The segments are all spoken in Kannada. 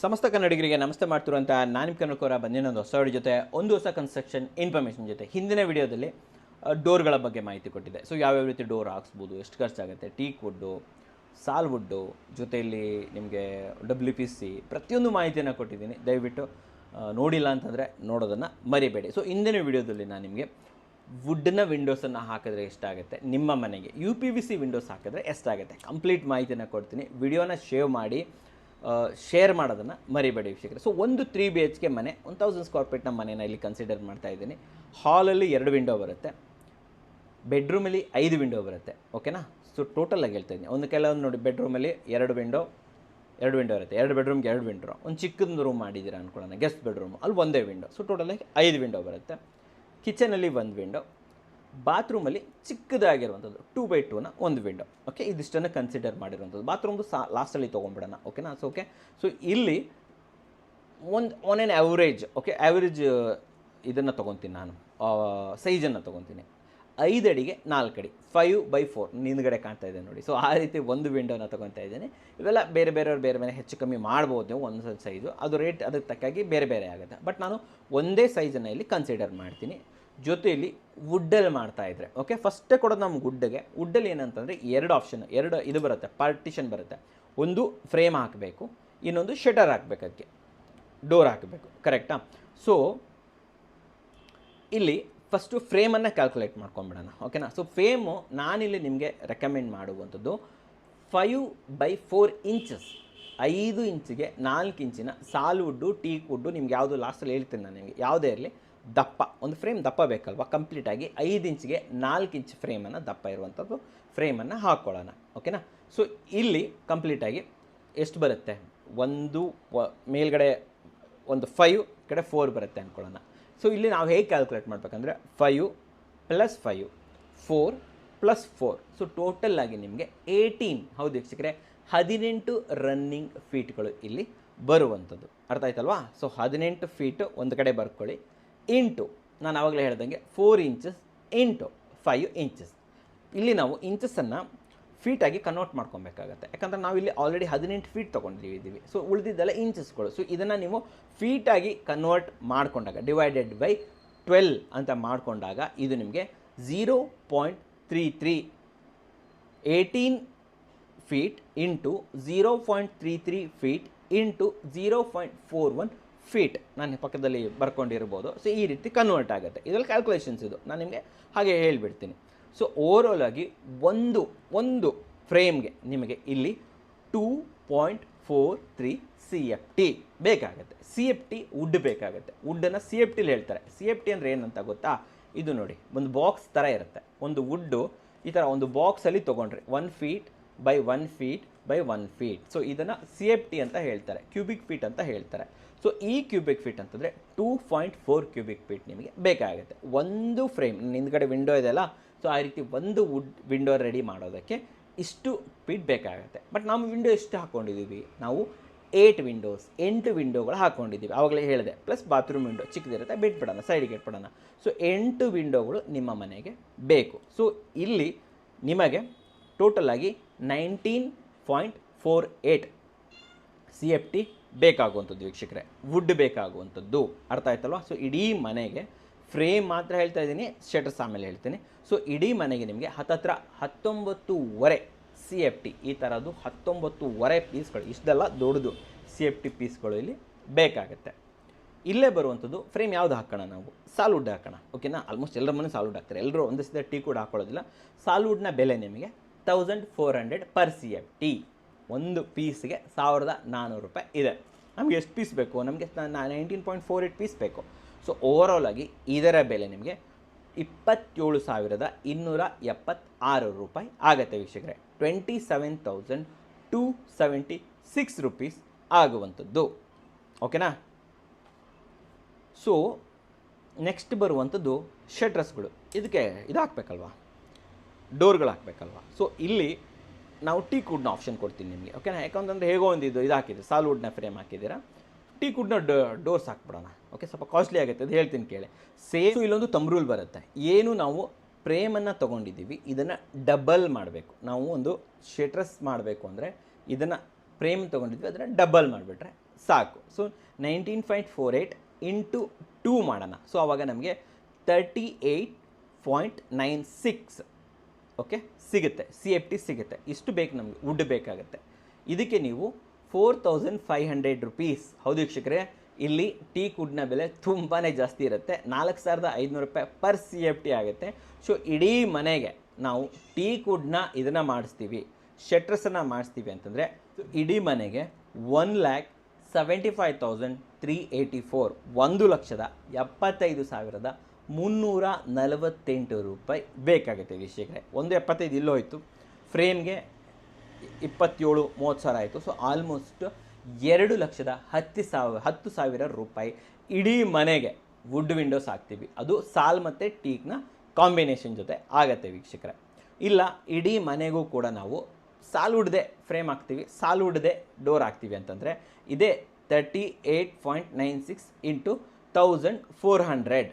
ಸಮಸ್ತ ಕನ್ನಡಿಗರಿಗೆ ನಮಸ್ತೆ ಮಾಡ್ತಿರುವಂಥ ನಾನು ನಿಮ್ಮ ಕನ್ನಡಕೋರ ಬಂದಿನೊಂದು ಹೊಸ ವಿಡಿಯೋ ಜೊತೆ ಒಂದು ಹೊಸ ಕನ್ಸ್ಟ್ರಕ್ಷನ್ ಇನ್ಫಾರ್ಮೇಷನ್ ಜೊತೆ ಹಿಂದಿನ ವಿಡಿಯೋದಲ್ಲಿ ಡೋರ್ಗಳ ಬಗ್ಗೆ ಮಾಹಿತಿ ಕೊಟ್ಟಿದ್ದೆ. ಸೊ ಯಾವ್ಯಾವ ರೀತಿ ಡೋರ್ ಹಾಕ್ಸ್ಬೋದು, ಎಷ್ಟು ಖರ್ಚಾಗುತ್ತೆ, ಟೀಕ್ ವುಡ್ಡು, ಸಾಲ್ ವುಡ್ಡು, ಜೊತೆಯಲ್ಲಿ ನಿಮಗೆ WPC ಪ್ರತಿಯೊಂದು ಮಾಹಿತಿಯನ್ನು ಕೊಟ್ಟಿದ್ದೀನಿ. ದಯವಿಟ್ಟು ನೋಡಿಲ್ಲ ಅಂತಂದರೆ ನೋಡೋದನ್ನು ಮರಿಬೇಡಿ. ಸೊ ಹಿಂದಿನ ವಿಡಿಯೋದಲ್ಲಿ ನಾನು ನಿಮಗೆ ವುಡ್ನ ವಿಂಡೋಸನ್ನು ಹಾಕಿದ್ರೆ ಎಷ್ಟಾಗುತ್ತೆ, ನಿಮ್ಮ ಮನೆಗೆ UPVC ವಿಂಡೋಸ್ ಹಾಕಿದ್ರೆ ಎಷ್ಟಾಗುತ್ತೆ, ಕಂಪ್ಲೀಟ್ ಮಾಹಿತಿಯನ್ನು ಕೊಡ್ತೀನಿ. ವಿಡಿಯೋನ ಶೇವ್ ಮಾಡಿ ಶೇರ್ ಮಾಡೋದನ್ನು ಮರಿಬೇಡಿ ವೀಕ್ಷಕರೇ. ಸೊ ಒಂದು 3 BHK ಮನೆ, 1000 ಸ್ಕ್ವೇರ್ ಫೀಟ್ನ ಮನೆಯನ್ನು ಇಲ್ಲಿ ಕನ್ಸಿಡರ್ ಮಾಡ್ತಾ ಇದ್ದೀನಿ. ಹಾಲಲ್ಲಿ 2 ವಿಂಡೋ ಬರುತ್ತೆ, ಬೆಡ್ರೂಮಲ್ಲಿ 5 ವಿಂಡೋ ಬರುತ್ತೆ. ಓಕೆನಾ? ಸೊ ಟೋಟಲಾಗಿ ಹೇಳ್ತಾ ಇದ್ದೀನಿ. ಒಂದು ಕೆಲವೊಂದು ನೋಡಿ, ಬೆಡ್ರೂಮಲ್ಲಿ 2 ವಿಂಡೋ ಇರುತ್ತೆ, 2 ಬೆಡ್ರೂಮ್ಗೆ 2 ವಿಂಡೋ. ಒಂದು ಚಿಕ್ಕದೊಂದು ರೂಮ್ ಮಾಡಿದ್ದೀರಾ ಅಂದ್ಕೊಳ್ಳೋಣ, ಗೆಸ್ಟ್ ಬೆಡ್ರೂಮ್, ಅಲ್ಲಿ ಒಂದೇ ವಿಂಡೋ. ಸೊ ಟೋಟಲಾಗಿ 5 ವಿಂಡೋ ಬರುತ್ತೆ. ಕಿಚನಲ್ಲಿ 1 ವಿಂಡೋ, ಬಾತ್ರೂಮಲ್ಲಿ ಚಿಕ್ಕದಾಗಿರುವಂಥದ್ದು 2x2ನ ಒಂದು ವಿಂಡೋ. ಓಕೆ, ಇದಿಷ್ಟನ್ನು ಕನ್ಸಿಡರ್ ಮಾಡಿರುವಂಥದ್ದು. ಬಾತ್ರೂಮ್ದು ಲಾಸ್ಟಲ್ಲಿ ತೊಗೊಂಡ್ಬಿಡೋಣ. ಓಕೆನಾ? ಸೊ ಓಕೆ, ಸೊ ಇಲ್ಲಿ on an average, okay, average ಇದನ್ನು ತೊಗೊತೀನಿ ನಾನು, ಸೈಜನ್ನು ತೊಗೊತೀನಿ. 5 ಅಡಿಗೆ 4 ಅಡಿ, 5x4 ಹಿಂದ್ಗಡೆ ಕಾಣ್ತಾ ಇದೆ ನೋಡಿ. ಸೊ ಆ ರೀತಿ ಒಂದು ವಿಂಡೋನ ತೊಗೊತಾ ಇದ್ದೀನಿ. ಇವೆಲ್ಲ ಬೇರೆ ಬೇರೆಯವ್ರು ಬೇರೆ ಬೇರೆ ಹೆಚ್ಚು ಕಮ್ಮಿ ಮಾಡ್ಬೋದು ನೀವು, ಒಂದು ಸೈಜು ಅದು ರೇಟ್ ಅದಕ್ಕೆ ತಕ್ಕಾಗಿ ಬೇರೆ ಬೇರೆ ಆಗುತ್ತೆ. ಬಟ್ ನಾನು ಒಂದೇ ಸೈಜನ್ನು ಇಲ್ಲಿ ಕನ್ಸಿಡರ್ ಮಾಡ್ತೀನಿ. ಜೊತೆಯಲ್ಲಿ ವುಡ್ಡಲ್ಲಿ ಮಾಡ್ತಾಯಿದ್ರೆ, ಓಕೆ, ಫಸ್ಟೇ ಕೊಡೋದು ನಮ್ಮ ವುಡ್ಡಲ್ಲಿ ಏನಂತಂದರೆ 2 ಆಪ್ಷನ್, 2 ಇದು ಬರುತ್ತೆ, ಪಾರ್ಟಿಷನ್ ಬರುತ್ತೆ. ಒಂದು ಫ್ರೇಮ್ ಹಾಕಬೇಕು, ಇನ್ನೊಂದು ಶಟರ್ ಹಾಕಬೇಕು, ಅದಕ್ಕೆ ಡೋರ್ ಹಾಕಬೇಕು. ಕರೆಕ್ಟಾ? ಸೊ ಇಲ್ಲಿ ಫಸ್ಟು ಫ್ರೇಮನ್ನು ಕ್ಯಾಲ್ಕುಲೇಟ್ ಮಾಡ್ಕೊಂಬಿಡೋಣ. ಓಕೆನಾ? ಸೊ ಫ್ರೇಮು ನಾನಿಲ್ಲಿ ನಿಮಗೆ ರೆಕಮೆಂಡ್ ಮಾಡುವಂಥದ್ದು 5x4 ಇಂಚಸ್, 5 ಇಂಚಿಗೆ 4 ಇಂಚಿನ ಸಾಲ್ ವುಡ್ಡು, ಟೀಕ್ ವುಡ್ಡು, ನಿಮ್ಗೆ ಯಾವುದು ಲಾಸ್ಟಲ್ಲಿ ಹೇಳ್ತೀನಿ ನಾನು ನಿಮಗೆ, ಯಾವುದೇ ಇರಲಿ ದಪ್ಪ, ಒಂದು ಫ್ರೇಮ್ ದಪ್ಪ ಬೇಕಲ್ವ, ಕಂಪ್ಲೀಟಾಗಿ 5 ಇಂಚಿಗೆ 4 ಇಂಚ್ ಫ್ರೇಮನ್ನು ದಪ್ಪ ಇರುವಂಥದ್ದು ಫ್ರೇಮನ್ನು ಹಾಕ್ಕೊಳ್ಳೋಣ. ಓಕೆನಾ? ಸೊ ಇಲ್ಲಿ ಕಂಪ್ಲೀಟಾಗಿ ಎಷ್ಟು ಬರುತ್ತೆ, ಒಂದು ಮೇಲ್ಗಡೆ ಒಂದು 5, ಕಡೆ 4 ಬರುತ್ತೆ ಅಂದ್ಕೊಳ್ಳೋಣ. ಸೊ ಇಲ್ಲಿ ನಾವು ಹೇಗೆ ಕ್ಯಾಲ್ಕುಲೇಟ್ ಮಾಡಬೇಕಂದ್ರೆ 5 + 5 4 + 4, ಸೊ ಟೋಟಲ್ಲಾಗಿ ನಿಮಗೆ 18, ಹೌದು ವೀಕ್ಷಕರೇ, 18 ರನ್ನಿಂಗ್ ಫೀಟ್ಗಳು ಇಲ್ಲಿ ಬರುವಂಥದ್ದು. ಅರ್ಥ ಆಯ್ತಲ್ವಾ? ಸೊ 18 ಫೀಟು ಒಂದು ಕಡೆ ಬರ್ಕೊಳ್ಳಿ, ಇಂಟು ನಾನು ಆವಾಗಲೇ ಹೇಳ್ದಂಗೆ 4 ಇಂಚಸ್ ಇಂಟು 5 ಇಂಚಸ್. ಇಲ್ಲಿ ನಾವು ಇಂಚಸ್ಸನ್ನು ಫೀಟಾಗಿ ಕನ್ವರ್ಟ್ ಮಾಡ್ಕೊಬೇಕಾಗತ್ತೆ. ಯಾಕಂದರೆ ನಾವು ಇಲ್ಲಿ ಆಲ್ರೆಡಿ 18 ಫೀಟ್ ತೊಗೊಂಡಿದ್ದೀವಿ. ಸೊ ಉಳಿದಿದ್ದೆಲ್ಲ ಇಂಚಸ್ಗಳು. ಸೊ ಇದನ್ನು ನೀವು ಫೀಟಾಗಿ ಕನ್ವರ್ಟ್ ಮಾಡಿಕೊಂಡಾಗ ಡಿವೈಡೆಡ್ ಬೈ 12 ಅಂತ ಮಾಡಿಕೊಂಡಾಗ ಇದು ನಿಮಗೆ 0.33, 18 feet into 0.33 feet into 0.41 feet, ನಾನು ಪಕ್ಕದಲ್ಲಿ ಬರ್ಕೊಂಡಿರ್ಬೋದು. ಸೊ ಈ ರೀತಿ ಕನ್ವರ್ಟ್ ಆಗುತ್ತೆ. ಇದರಲ್ಲಿ ಕ್ಯಾಲ್ಕುಲೇಷನ್ಸ್ ಇದು ನಾನು ನಿಮಗೆ ಹಾಗೆ ಹೇಳಿಬಿಡ್ತೀನಿ. ಸೊ ಓವರಾಲ್ ಆಗಿ ಒಂದು ಫ್ರೇಮ್ಗೆ ನಿಮಗೆ ಇಲ್ಲಿ 2.43 CFT ಬೇಕಾಗುತ್ತೆ. CFT ವುಡ್ ಬೇಕಾಗುತ್ತೆ. ವುಡ್ಡನ್ನು CFTಲಿ ಹೇಳ್ತಾರೆ. CFT ಅಂದರೆ ಏನಂತ ಗೊತ್ತಾ? ಇದು ನೋಡಿ, ಒಂದು ಬಾಕ್ಸ್ ಥರ ಇರುತ್ತೆ. ಒಂದು ವುಡ್ಡು ಈ ಥರ ಒಂದು ಬಾಕ್ಸಲ್ಲಿ ತೊಗೊಂಡ್ರೆ 1 feet by 1 feet by 1 feet. So ಇದನ್ನು CFT ಅಂತ ಹೇಳ್ತಾರೆ, ಕ್ಯೂಬಿಕ್ ಫೀಟ್ ಅಂತ ಹೇಳ್ತಾರೆ. ಸೊ ಈ ಕ್ಯೂಬಿಕ್ ಫೀಟ್ ಅಂತಂದರೆ 2.4 ಕ್ಯೂಬಿಕ್ ಫೀಟ್ ನಿಮಗೆ ಬೇಕಾಗುತ್ತೆ. ಒಂದು ಫ್ರೇಮ್ ಹಿಂದ್ಗಡೆ ವಿಂಡೋ ಇದೆಯಲ್ಲ, ಸೊ ಆ ರೀತಿ ಒಂದು ವುಡ್ ವಿಂಡೋ ರೆಡಿ ಮಾಡೋದಕ್ಕೆ ಇಷ್ಟು ಫೀಟ್ ಬೇಕಾಗುತ್ತೆ. ಬಟ್ ನಾವು ವಿಂಡೋ ಎಷ್ಟು ಹಾಕ್ಕೊಂಡಿದ್ದೀವಿ, ನಾವು 8 ವಿಂಡೋಗಳು ಹಾಕ್ಕೊಂಡಿದ್ದೀವಿ, ಆವಾಗಲೇ ಹೇಳಿದೆ. ಪ್ಲಸ್ ಬಾತ್ರೂಮ್ ವಿಂಡೋ ಚಿಕ್ಕದಿರುತ್ತೆ, ಬಿಟ್ಬಿಡೋಣ, ಸೈಡಿಗೆ ಇಟ್ಬಿಡೋಣ. ಸೊ 8 ವಿಂಡೋಗಳು ನಿಮ್ಮ ಮನೆಗೆ ಬೇಕು. ಸೊ ಇಲ್ಲಿ ನಿಮಗೆ ಟೋಟಲಾಗಿ 19.48 CFT ಬೇಕಾಗುವಂಥದ್ದು ವೀಕ್ಷಕರೇ, ವುಡ್ ಬೇಕಾಗುವಂಥದ್ದು. ಅರ್ಥ ಆಯ್ತಲ್ವ? ಸೊ ಇಡೀ ಮನೆಗೆ ಫ್ರೇಮ್ ಮಾತ್ರ ಹೇಳ್ತಾ ಇದ್ದೀನಿ, ಶಟರ್ಸ್ ಆಮೇಲೆ ಹೇಳ್ತೀನಿ. ಸೊ ಇಡೀ ಮನೆಗೆ ನಿಮಗೆ ಹತ್ತತ್ರ 19.5 CFT, ಈ ಥರದ್ದು 19.5 ಪೀಸ್ಗಳು, ಇಷ್ಟೆಲ್ಲ ದೊಡ್ಡದು CFT ಪೀಸ್ಗಳು ಇಲ್ಲಿ ಬೇಕಾಗುತ್ತೆ. ಇಲ್ಲೇ ಬರುವಂಥದ್ದು ಫ್ರೇಮ್ ಯಾವುದು ಹಾಕೋಣ, ನಾವು ಸಾಲ್ವುಡ್ ಹಾಕೋಣ. ಓಕೆನಾ? ಆಲ್ಮೋಸ್ಟ್ ಎಲ್ಲರ ಮನೆ ಸಾಲ್ವುಡ್ ಹಾಕ್ತಾರೆ, ಎಲ್ಲರೂ ಒಂದೇ ಸಲ ಟೀಕ್ ವುಡ್ ಹಾಕೊಳ್ಳೋದಿಲ್ಲ. ಸಾಲ್ವುಡ್ನ ಬೆಲೆ ನಿಮಗೆ 1400 ಪರ್ CFT, ಒಂದು ಪೀಸ್ಗೆ 1400 ರೂಪಾಯಿ ಇದೆ. ನಮಗೆ ಎಷ್ಟು ಪೀಸ್ ಬೇಕು? ನಮಗೆ 19.48 ಪೀಸ್ ಬೇಕು. ಸೊ ಓವರಾಲ್ ಆಗಿ ಇದರ ಬೆಲೆ ನಿಮಗೆ 27,276 ರೂಪಾಯಿ ಆಗುತ್ತೆ ವೀಕ್ಷಕರೇ. 27,276 ರೂಪೀಸ್ ಆಗುವಂಥದ್ದು. ಓಕೆನಾ? ಸೊ ನೆಕ್ಸ್ಟ್ ಬರುವಂಥದ್ದು ಶಟ್ರಸ್ಗಳು. ಇದಕ್ಕೆ ಇದು ಹಾಕಬೇಕಲ್ವಾ, ಡೋರ್ಗಳು ಹಾಕಬೇಕಲ್ವಾ. ಸೊ ಇಲ್ಲಿ ನಾವು ಟೀಕ್ ವುಡ್ನ ಆಪ್ಷನ್ ಕೊಡ್ತೀನಿ ನಿಮಗೆ. ಓಕೆನಾ? ಯಾಕಂತಂದರೆ ಹೇಗೋ ಒಂದು ಇದು ಹಾಕಿದ್ದೀವಿ, ಸಾಲ್ ವುಡ್ನ ಫ್ರೇಮ್ ಹಾಕಿದ್ದೀರಾ, ಟೀಕ್ ವುಡ್ನ ಡೋರ್ಸ್ ಹಾಕ್ಬಿಡೋಣ. ಓಕೆ, ಸ್ವಲ್ಪ ಕಾಸ್ಟ್ಲಿ ಆಗುತ್ತೆ, ಅದು ಹೇಳ್ತೀನಿ ಕೇಳಿ. ಸೇಮ್ ಇಲ್ಲೊಂದು ರೂಲ್ ಬರುತ್ತೆ. ಏನು ನಾವು ಫ್ರೇಮನ್ನು ತೊಗೊಂಡಿದ್ದೀವಿ, ಇದನ್ನು ಡಬಲ್ ಮಾಡಬೇಕು. ನಾವು ಒಂದು ಶಟ್ರಸ್ ಮಾಡಬೇಕು ಅಂದರೆ ಇದನ್ನು ಫ್ರೇಮ್ ತೊಗೊಂಡಿದ್ವಿ, ಅದನ್ನು ಡಬಲ್ ಮಾಡಿಬಿಟ್ರೆ ಸಾಕು. ಸೊ 19.48 ಇಂಟು 2 ಮಾಡೋಣ. ಸೊ ಆವಾಗ ನಮಗೆ 38.96 ಓಕೆ ಸಿಗುತ್ತೆ, CFT ಸಿಗುತ್ತೆ. ಇಷ್ಟು ಬೇಕು ನಮಗೆ, ವುಡ್ ಬೇಕಾಗುತ್ತೆ. ಇದಕ್ಕೆ ನೀವು 4500 ರುಪೀಸ್. ಹೌದು ವೀಕ್ಷಕರೇ, ಇಲ್ಲಿ ಟೀಕ್ ವುಡ್ನ ಬೆಲೆ ತುಂಬಾ ಜಾಸ್ತಿ ಇರುತ್ತೆ. 4500 ರೂಪಾಯಿ ಪರ್ CFT ಆಗುತ್ತೆ. ಸೊ ಇಡೀ ಮನೆಗೆ ನಾವು ಟೀಕ್ ವುಡ್ನ ಇದನ್ನು ಮಾಡಿಸ್ತೀವಿ, ಶಟ್ರಸನ್ನು ಮಾಡಿಸ್ತೀವಿ ಅಂತಂದರೆ ಇಡೀ ಮನೆಗೆ 1,75,384, 1,75,348 ರೂಪಾಯಿ ಬೇಕಾಗುತ್ತೆ ವೀಕ್ಷಕರೇ. 1.75 ಇಲ್ಲೋಯ್ತು, ಫ್ರೇಮ್ಗೆ 27-30 ಸಾವಿರ ಆಯಿತು. ಸೊ ಆಲ್ಮೋಸ್ಟ್ 2,10,000 ರೂಪಾಯಿ ಇಡೀ ಮನೆಗೆ ವುಡ್ ವಿಂಡೋಸ್ ಹಾಕ್ತೀವಿ. ಅದು ಸಾಲ್ ಮತ್ತು ಟೀಕ್ನ ಕಾಂಬಿನೇಷನ್ ಜೊತೆ ಆಗತ್ತೆ ವೀಕ್ಷಕರೇ. ಇಲ್ಲ ಇಡೀ ಮನೆಗೂ ಕೂಡ ನಾವು ಸಾಲ್ವುಡ್ದೇ ಫ್ರೇಮ್ ಹಾಕ್ತೀವಿ, ಸಾಲ್ವುಡ್ದೇ ಡೋರ್ ಹಾಕ್ತೀವಿ ಅಂತಂದರೆ ಇದೇ 38.96 ಇಂಟು 1400,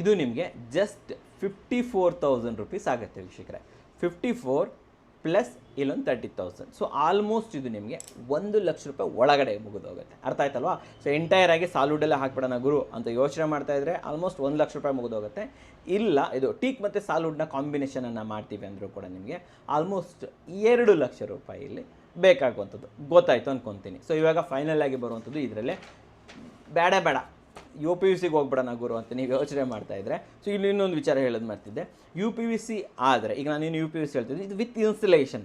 ಇದು ನಿಮಗೆ ಜಸ್ಟ್ 54,000 ರುಪೀಸ್ ಆಗುತ್ತೆ ವೀಕ್ಷಕರೇ. 54 ಪ್ಲಸ್ ಇಲ್ಲೊಂದು 30,000. ಸೊ ಆಲ್ಮೋಸ್ಟ್ ಇದು ನಿಮಗೆ 1,00,000 ರೂಪಾಯಿ ಒಳಗಡೆ ಮುಗಿದೋಗುತ್ತೆ. ಅರ್ಥ ಆಯ್ತಲ್ವಾ? ಸೊ ಎಂಟೈರ್ ಆಗಿ ಸಾಲ್ವುಡ್ಡೆಲ್ಲ ಹಾಕ್ಬಿಡೋಣ ಗುರು ಅಂತ ಯೋಚನೆ ಮಾಡ್ತಾ ಇದ್ರೆ ಆಲ್ಮೋಸ್ಟ್ 1,00,000 ರೂಪಾಯಿ ಮುಗಿದೋಗುತ್ತೆ. ಇಲ್ಲ ಇದು ಟೀಕ್ ಮತ್ತು ಸಾಲ್ವುಡ್ನ ಕಾಂಬಿನೇಷನನ್ನು ಮಾಡ್ತೀವಿ ಅಂದರೂ ಕೂಡ ನಿಮಗೆ ಆಲ್ಮೋಸ್ಟ್ 2,00,000 ರೂಪಾಯಿ ಇಲ್ಲಿ ಬೇಕಾಗುವಂಥದ್ದು. ಗೊತ್ತಾಯಿತು ಅಂದ್ಕೊತೀನಿ. ಸೊ ಇವಾಗ ಫೈನಲ್ ಆಗಿ ಬರುವಂಥದ್ದು ಇದರಲ್ಲೇ ಬೇಡ UPVCಗೆ ಹೋಗ್ಬಿಡೋಣ ಗುರು ಅಂತ ನೀವು ಯೋಚನೆ ಮಾಡ್ತಾ ಇದ್ರೆ, ಸೊ ಇಲ್ಲಿ ಇನ್ನೊಂದು ವಿಚಾರ ಹೇಳೋದು ಮಾಡ್ತಿದ್ದೆ. UPVC ಆದರೆ ಈಗ ನಾನು UPVC ಹೇಳ್ತಿದ್ದೆ, ಇದು ವಿತ್ ಇನ್ಸ್ಟಲೇಷನ್.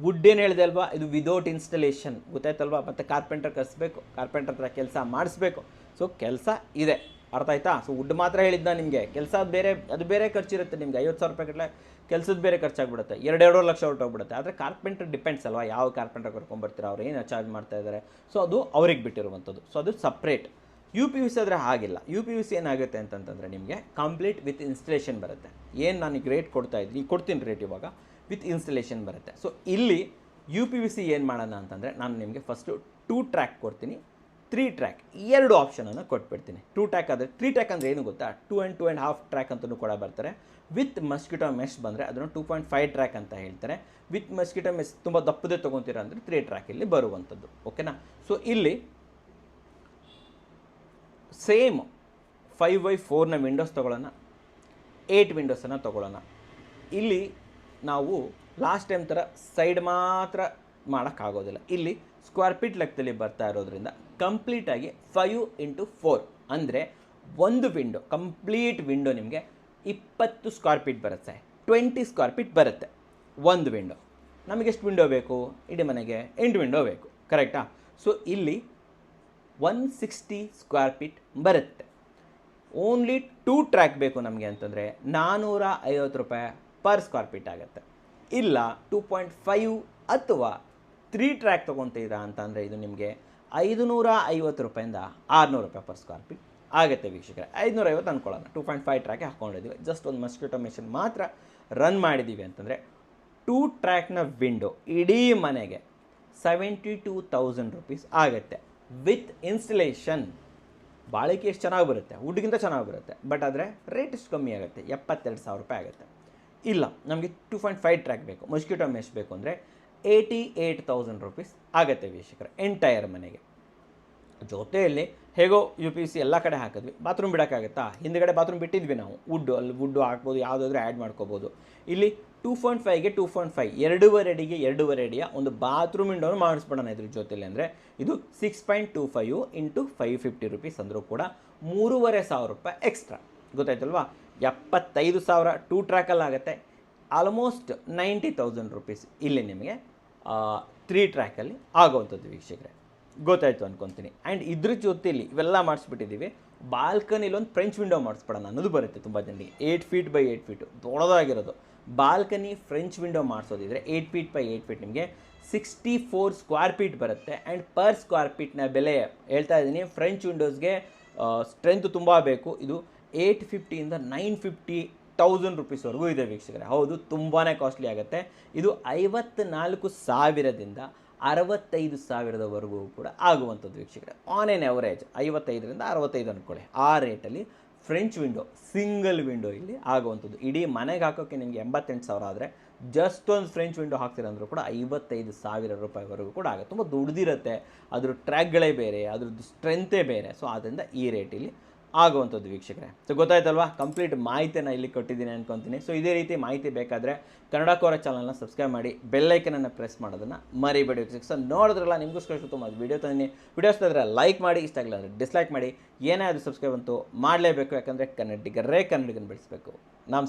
ವುಡ್ ಏನು ಹೇಳಿದೆ ಅಲ್ವಾ, ಇದು ವಿದೌಟ್ ಇನ್ಸ್ಟಲೇಷನ್. ಗೊತ್ತಾಯ್ತಲ್ವಾ? ಮತ್ತು ಕಾರ್ಪೆಂಟರ್ ಕರೆಸ್ಬೇಕು, ಕಾರ್ಪೆಂಟರ್ ಹತ್ರ ಕೆಲಸ ಮಾಡಿಸ್ಬೇಕು. ಸೊ ಕೆಲಸ ಇದೆ, ಅರ್ಥ ಆಯ್ತಾ? ಸೊ ವುಡ್ ಮಾತ್ರ ಹೇಳಿದ್ದ ನಿಮಗೆ, ಕೆಲಸ ಬೇರೆ, ಅದು ಬೇರೆ ಖರ್ಚಿರುತ್ತೆ ನಿಮಗೆ. 50,000 ರೂಪಾಯಿ ಕಟ್ಟಲೆ ಕೆಲಸದ ಬೇರೆ ಖರ್ಚಾಗ್ಬಿಡುತ್ತೆ, 2.5 ಲಕ್ಷ ಹೊರಟೋಗ್ಬಿಡುತ್ತೆ. ಆದರೆ ಕಾರ್ಪೆಂಟರ್ ಡಿಪೆಂಡ್ಸ್ ಅಲ್ವಾ, ಯಾವ ಕಾರ್ಪೆಂಟರ್ ಕರ್ಕೊಂಡ್ಬರ್ತೀರ, ಅವ್ರು ಏನು ಚಾರ್ಜ್ ಮಾಡ್ತಾ ಇದ್ದಾರೆ. ಸೊ ಅದು ಅವ್ರಿಗೆ ಬಿಟ್ಟಿರುವಂಥದ್ದು. ಸೊ ಅದು ಸಪ್ರೇಟ್. UPVC ಆದರೆ ಹಾಗಿಲ್ಲ. UPVC ಏನಾಗುತ್ತೆ ಅಂತಂತಂದರೆ ನಿಮಗೆ ಕಂಪ್ಲೀಟ್ ವಿತ್ ಇನ್ಸ್ಟಲೇಷನ್ ಬರುತ್ತೆ. ಏನು ನಾನು ಈಗ ರೇಟ್ ಕೊಡ್ತೀನಿ ರೇಟ್ ಇವಾಗ ವಿತ್ ಇನ್ಸ್ಟಲೇಷನ್ ಬರುತ್ತೆ. ಸೊ ಇಲ್ಲಿ UPVC ಏನು ಮಾಡೋಣ ಅಂತಂದರೆ ನಾನು ನಿಮಗೆ ಫಸ್ಟು 2 ಟ್ರ್ಯಾಕ್ ಕೊಡ್ತೀನಿ, 3 ಟ್ರ್ಯಾಕ್ 2 ಆಪ್ಷನನ್ನು ಕೊಟ್ಬಿಡ್ತೀನಿ. 2 ಟ್ರ್ಯಾಕ್ ಆದರೆ 3 ಟ್ರ್ಯಾಕ್ ಅಂದರೆ ಏನು ಗೊತ್ತಾ, 2 and 2.5 ಟ್ರ್ಯಾಕ್ ಅಂತಲೂ ಕೂಡ ಬರ್ತಾರೆ. ವಿತ್ ಮಸ್ಕಿಟೋ ಮೆಶ್ ಬಂದರೆ ಅದನ್ನು 2.5 ಟ್ರ್ಯಾಕ್ ಅಂತ ಹೇಳ್ತಾರೆ. ವಿತ್ ಮಸ್ಕಿಟೋ ಮೆಶ್ ತುಂಬ ದಪ್ಪದೇ ತೊಗೊತೀರ ಅಂದರೆ 3 ಟ್ರ್ಯಾಕ್ ಇಲ್ಲಿ ಬರುವಂಥದ್ದು. ಓಕೆನಾ? ಸೊ ಇಲ್ಲಿ ಸೇಮ್ 5x4ನ ವಿಂಡೋಸ್ ತೊಗೊಳ್ಳೋಣ, 8 ವಿಂಡೋಸನ್ನು ತೊಗೊಳ್ಳೋಣ. ಇಲ್ಲಿ ನಾವು ಲಾಸ್ಟ್ ಟೈಮ್ ಥರ ಸೈಡ್ ಮಾತ್ರ ಮಾಡೋಕ್ಕಾಗೋದಿಲ್ಲ. ಇಲ್ಲಿ ಸ್ಕ್ವೇರ್ ಫೀಟ್ ಲೆಕ್ಕದಲ್ಲಿ ಬರ್ತಾ ಇರೋದ್ರಿಂದ ಕಂಪ್ಲೀಟಾಗಿ 5x4 ಅಂದರೆ ಒಂದು ವಿಂಡೋ, ಕಂಪ್ಲೀಟ್ ವಿಂಡೋ ನಿಮಗೆ 20 ಸ್ಕ್ವೇರ್ ಫೀಟ್ ಬರುತ್ತೆ, 20 ಸ್ಕ್ವೇರ್ ಫೀಟ್ ಬರುತ್ತೆ ಒಂದು ವಿಂಡೋ. ನಮಗೆ ಎಷ್ಟು ವಿಂಡೋ ಬೇಕು? ಇಡೀ ಮನೆಗೆ 8 ವಿಂಡೋ ಬೇಕು, ಕರೆಕ್ಟಾ? ಸೊ ಇಲ್ಲಿ 160 ಸ್ಕ್ವೇರ್ ಫೀಟ್ ಬರುತ್ತೆ. ಓನ್ಲಿ 2 ಟ್ರ್ಯಾಕ್ ಬೇಕು ನಮಗೆ ಅಂತಂದರೆ 450 ರೂಪಾಯಿ ಪರ್ ಸ್ಕ್ವೇರ್ ಫೀಟ್ ಆಗುತ್ತೆ. ಇಲ್ಲ 2.5 ಅಥವಾ 3 ಟ್ರ್ಯಾಕ್ ತೊಗೊತೀರಾ ಅಂತಂದರೆ ಇದು ನಿಮಗೆ 550 ರೂಪಾಯಿಂದ 600 ರೂಪಾಯಿ ಪರ್ ಸ್ಕ್ವೇರ್ ಫೀಟ್ ಆಗುತ್ತೆ ವೀಕ್ಷಕರೇ. 550 ಅಂದ್ಕೊಳ್ಳೋಣ, 2.5 ಟ್ರ್ಯಾಕೆ ಹಾಕ್ಕೊಂಡಿದ್ದೀವಿ. ಜಸ್ಟ್ ಒಂದು ಮಸ್ಕಿಟೋ ಮೆಷಿನ್ ಮಾತ್ರ ರನ್ ಮಾಡಿದ್ದೀವಿ ಅಂತಂದರೆ 2 ಟ್ರ್ಯಾಕ್ನ ವಿಂಡೋ ಇಡೀ ಮನೆಗೆ 72,000 ರುಪೀಸ್ ಆಗುತ್ತೆ ವಿತ್ ಇನ್ಸ್ಟಲೇಷನ್. ಬಾಳಿಕೆ ಎಷ್ಟು ಚೆನ್ನಾಗಿ ಬರುತ್ತೆ, ವುಡ್ಗಿಂತ ಚೆನ್ನಾಗಿ ಬರುತ್ತೆ. ಬಟ್ ಆದರೆ ರೇಟ್ ಎಷ್ಟು ಕಮ್ಮಿ ಆಗುತ್ತೆ, 72,000 ರೂಪಾಯಿ ಆಗುತ್ತೆ. ಇಲ್ಲ ನಮಗೆ 2.5 ಟ್ರ್ಯಾಕ್ ಬೇಕು, ಮಸ್ಕಿಟೋ ಮೆಶ್ ಬೇಕು ಅಂದರೆ 88,000 ರುಪೀಸ್ ಆಗುತ್ತೆ ವೀಕ್ಷಕರೇ ಎಂಟೈರ್ ಮನೆಗೆ. ಜೊತೆಯಲ್ಲಿ ಹೇಗೋ UPVC ಎಲ್ಲ ಕಡೆ ಹಾಕಿದ್ವಿ, ಬಾತ್ರೂಮ್ ಬಿಡೋಕ್ಕಾಗುತ್ತಾ? ಹಿಂದ್ಗಡೆ ಬಾತ್ರೂಮ್ ಬಿಟ್ಟಿದ್ವಿ ನಾವು, ಅಲ್ಲಿ ವುಡ್ಡು ಹಾಕ್ಬೋದು, ಯಾವುದಾದ್ರೂ ಆ್ಯಡ್ ಮಾಡ್ಕೋಬೋದು. ಇಲ್ಲಿ 2.5ಗೆ 2.5 2.5 ಅಡಿಗೆ 2.5 ಅಡಿಯ ಒಂದು ಬಾತ್ರೂಮ್ ವಿಂಡೋನು ಮಾಡಿಸ್ಬಿಡೋಣ ಇದ್ರ ಜೊತೆಲಿ. ಅಂದರೆ ಇದು 6.25 ಇಂಟು 550 ರುಪೀಸ್ ಅಂದರೂ ಕೂಡ 3,500 ರೂಪಾಯಿ ಎಕ್ಸ್ಟ್ರಾ. ಗೊತ್ತಾಯ್ತಲ್ವಾ? 75,000 2 ಟ್ರ್ಯಾಕಲ್ಲಿ ಆಗುತ್ತೆ. ಆಲ್ಮೋಸ್ಟ್ 90,000 ರುಪೀಸ್ ಇಲ್ಲಿ ನಿಮಗೆ 3 ಟ್ರ್ಯಾಕಲ್ಲಿ ಆಗೋವಂಥದ್ದು ವೀಕ್ಷಕರೇ. ಗೊತ್ತಾಯಿತು ಅಂದ್ಕೊತೀನಿ. ಆ್ಯಂಡ್ ಇದ್ರ ಜೊತೆಲಿ ಇವೆಲ್ಲ ಮಾಡಿಸ್ಬಿಟ್ಟಿದ್ದೀವಿ. ಬಾಲ್ಕನಿಲಿ ಒಂದು ಫ್ರೆಂಚ್ ವಿಂಡೋ ಮಾಡಿಸ್ಬಿಡೋಣ ಅನ್ನೋದು ಬರುತ್ತೆ ತುಂಬ ಜನರಿಗೆ. 8 ಫೀಟ್ ಬೈ 8 ಫೀಟು ದೊಡ್ಡದಾಗಿರೋದು ಬಾಲ್ಕನಿ ಫ್ರೆಂಚ್ ವಿಂಡೋ ಮಾಡಿಸೋದಿದ್ರೆ 8 ಫೀಟ್ ಬೈ 8 ಫೀಟ್ ನಿಮಗೆ 64 ಸ್ಕ್ವೇರ್ ಫೀಟ್ ಬರುತ್ತೆ. ಆ್ಯಂಡ್ ಪರ್ ಸ್ಕ್ವೇರ್ ಫೀಟ್ನ ಬೆಲೆ ಹೇಳ್ತಾ ಇದ್ದೀನಿ. ಫ್ರೆಂಚ್ ವಿಂಡೋಸ್ಗೆ ಸ್ಟ್ರೆಂತ್ ತುಂಬ ಬೇಕು. ಇದು 850ಇಂದ 950,000 ರುಪೀಸ್ವರೆಗೂ ಇದೆ ವೀಕ್ಷಕರೇ. ಹೌದು, ತುಂಬಾ ಕಾಸ್ಟ್ಲಿ ಆಗುತ್ತೆ. ಇದು 54,000ದಿಂದ 65,000ವರೆಗೂ ಕೂಡ ಆಗುವಂಥದ್ದು ವೀಕ್ಷಕರೇ. ಆನ್ ಎನ್ ಎವರೇಜ್ 55ರಿಂದ 65 ಅಂದ್ಕೊಳ್ಳಿ. ಆ ರೇಟಲ್ಲಿ ಫ್ರೆಂಚ್ ವಿಂಡೋ ಸಿಂಗಲ್ ವಿಂಡೋ ಇಲ್ಲಿ ಆಗುವಂಥದ್ದು. ಇಡೀ ಮನೆಗೆ ಹಾಕೋಕ್ಕೆ ನಿಮಗೆ 88,000 ಆದರೆ ಜಸ್ಟ್ ಒಂದು ಫ್ರೆಂಚ್ ವಿಂಡೋ ಹಾಕ್ತೀರಂದ್ರೂ ಕೂಡ 55,000 ರೂಪಾಯಿವರೆಗೂ ಕೂಡ ಆಗುತ್ತೆ. ತುಂಬ ದುಡ್ದಿರುತ್ತೆ, ಅದ್ರ ಟ್ರ್ಯಾಕ್ಗಳೇ ಬೇರೆ, ಅದ್ರದ್ದು ಸ್ಟ್ರೆಂತೇ ಬೇರೆ. ಸೊ ಆದ್ದರಿಂದ ಈ ರೇಟಲ್ಲಿ ಆಗುವಂಥದ್ದು ವೀಕ್ಷಕರೇ. ಸೊ ಗೊತ್ತಾಯ್ತಲ್ವಾ, ಕಂಪ್ಲೀಟ್ ಮಾಹಿತಿಯನ್ನು ಇಲ್ಲಿ ಕೊಟ್ಟಿದ್ದೀನಿ ಅನ್ಕೊತೀನಿ. ಸೊ ಇದೇ ರೀತಿ ಮಾಹಿತಿ ಬೇಕಾದರೆ ಕನ್ನಡ ಕೋರ ಚಾನಲ್ನ ಸಬ್ಸ್ಕ್ರೈಬ್ ಮಾಡಿ, ಬೆಲ್ಲೈಕನನ್ನು ಪ್ರೆಸ್ ಮಾಡೋದನ್ನು ಮರಿಬೇಡಿ ವೀಕ್ಷಕ. ಸೊ ನೋಡಿದ್ರಲ್ಲ, ನಿಮಗೋಸ್ಕರ ತುಂಬ ವಿಡಿಯೋ ತಂದಿನಿ. ವಿಡಿಯೋಸ್ ಇದ್ದರೆ ಲೈಕ್ ಮಾಡಿ, ಇಷ್ಟ ಆಗಿಲ್ಲ ಅಂದರೆ ಡಿಸ್ಲೈಕ್ ಮಾಡಿ. ಏನೇ ಅದು ಸಬ್ಸ್ಕ್ರೈಬ್ ಅಂತೂ ಮಾಡಲೇಬೇಕು, ಯಾಕಂದರೆ ಕನ್ನಡಿಗರೇ ಕನ್ನಡಿಗನ ಬೆಳೆಸಬೇಕು. ನಮಸ್ಕಾರ.